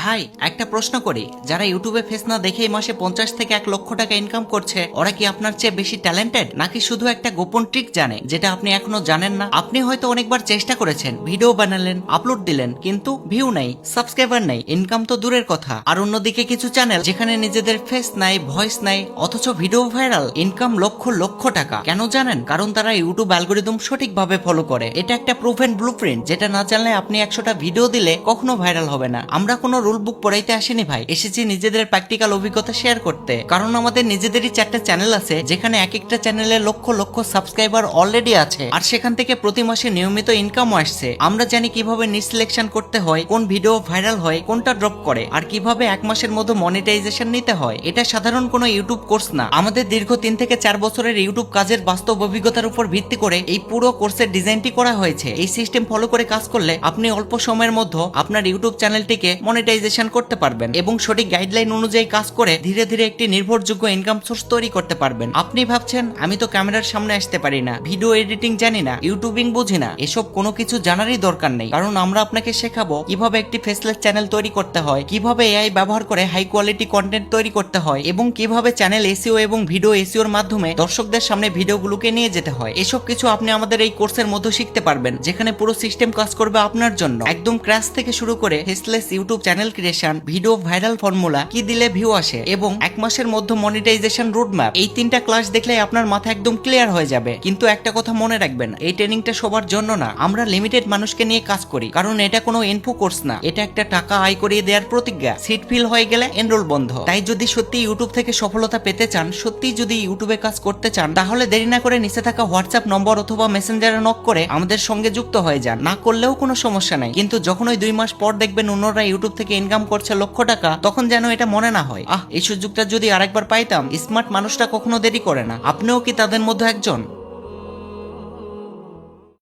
ভাই একটা প্রশ্ন করি, যারা ইউটিউবে ফেস না দেখেই মাসে 50 থেকে 1 লক্ষ টাকা ইনকাম করছে, ওরা কি আপনার চেয়ে বেশি ট্যালেন্টেড, নাকি শুধু একটা গোপন ট্রিক জানে যেটা আপনি এখনো জানেন না? আপনি হয়তো অনেকবার চেষ্টা করেছেন, ভিডিও বানালেন, আপলোড দিলেন, কিন্তু ভিউ নাই, সাবস্ক্রাইবার নাই, ইনকাম তো দূরের কথা। আর অন্যদিকে কিছু চ্যানেল যেখানে নিজেদের ফেস নাই, ভয়েস নাই, অথচ video viral, income lakh lakh টাকা। কেন জানেন? কারণ তারা ইউটিউব অ্যালগরিদম সঠিকভাবে ফলো করে। এটা একটা প্রুভেন ব্লুপ্রিন্ট, যেটা না জানলে আপনি 100টা ভিডিও দিলে কখনো ভাইরাল হবে না। আমরা কোনো রুল বুক পড়াইতে আসিনি ভাই, এসেছি নিজেদের প্র্যাকটিক্যাল অভিজ্ঞতা শেয়ার করতে। কারণ আমাদের নিজেদেরই 4টা চ্যানেল আছে, যেখানে এক একটা চ্যানেলে লক্ষ লক্ষ সাবস্ক্রাইবার অলরেডি আছে, আর সেখান থেকে প্রতি মাসে নিয়মিত ইনকামও আসছে। আমরা জানি কিভাবে নিজ সিলেকশন করতে হয়, কোন ভিডিও ভাইরাল হয়, কোনটা ড্রপ করে, আর কিভাবে 1 মাসের মধ্যে মনিটাইজেশন নিতে হয়। এটা সাধারণ কোনো ইউটিউব কোর্স না, আমাদের দীর্ঘ 3 থেকে 4 বছরের ইউটিউব কাজের বাস্তব অভিজ্ঞতার উপর ভিত্তি করে এই পুরো কোর্সের ডিজাইনটি করা হয়েছে। এই সিস্টেম ফলো করে কাজ করলে আপনি অল্প সময়ের মধ্যে আপনার ইউটিউব চ্যানেলটিকে মনিটাইজেশন করতে পারবেন এবং সঠিক গাইডলাইন অনুযায়ী কাজ করে ধীরে ধীরে একটি নির্ভরযোগ্য ইনকাম সোর্স তৈরি করতে পারবেন। আপনি ভাবছেন আমি তো ক্যামেরার সামনে আসতে পারি না, ভিডিও এডিটিং জানি না, ইউটিউবিং বুঝি না। এসব কোনো কিছু জানারই দরকার নেই, কারণ আমরা আপনাকে শেখাবো কিভাবে একটি ফেসলেস চ্যানেল তৈরি করতে হয়, কিভাবে এআই ব্যবহার করে হাই কোয়ালিটি কন্টেন্ট তৈরি করতে হয়, এবং কিভাবে চ্যানেল এসইও এবং ভিডিও এসইওর মাধ্যমে দর্শকদের সামনে ভিডিওগুলোকে নিয়ে যেতে হয়। এসব কিছু আপনি আমাদের এই কোর্সের মধ্যে শিখতে পারবেন, যেখানে পুরো সিস্টেম কাজ করবে আপনার জন্য, একদম ক্র্যাশ থেকে শুরু করে faceless YouTube channel creation, video viral formula, কি দিলে ভিউ আসে, এবং 1 মাসের মধ্যে মনিটাইজেশন রোডম্যাপ। এই 3টা ক্লাস দেখলে আপনার মাথা একদম ক্লিয়ার হয়ে যাবে। কিন্তু একটা কথা মনে রাখবেন, এই ট্রেনিংটা সবার জন্য না। আমরা লিমিটেড মানুষকে নিয়ে কাজ করি, কারণ এটা কোনো ইনফো কোর্স না, এটা একটা টাকা আয় করিয়ে দেওয়ার প্রতিজ্ঞা। সিট ফিল হয়ে গেলে এনরোল বন্ধ। তাই যদি সত্যি ইউটিউব থেকে সফলতা পেতে চান, সত্যি যদি ইউটিউবে কাজ করতে চান, তাহলে দেরি না করে নিচে থাকা হোয়াটসঅ্যাপ নম্বর অথবা মেসেঞ্জারে নক করে আমাদের সঙ্গে যুক্ত হয়ে যান। না করলেও কোনো সমস্যা নাই, কিন্তু যখন ওই 2 মাস পর দেখবেন অন্যরা ইউটিউব থেকে ইনকাম করছে লক্ষ টাকা, তখন যেন এটা মনে না হয়, এই সুযোগটা যদি আরেকবার পাইতাম। স্মার্ট মানুষটা কখনো দেরি করে না। আপনিও কি তাদের মধ্যে একজন?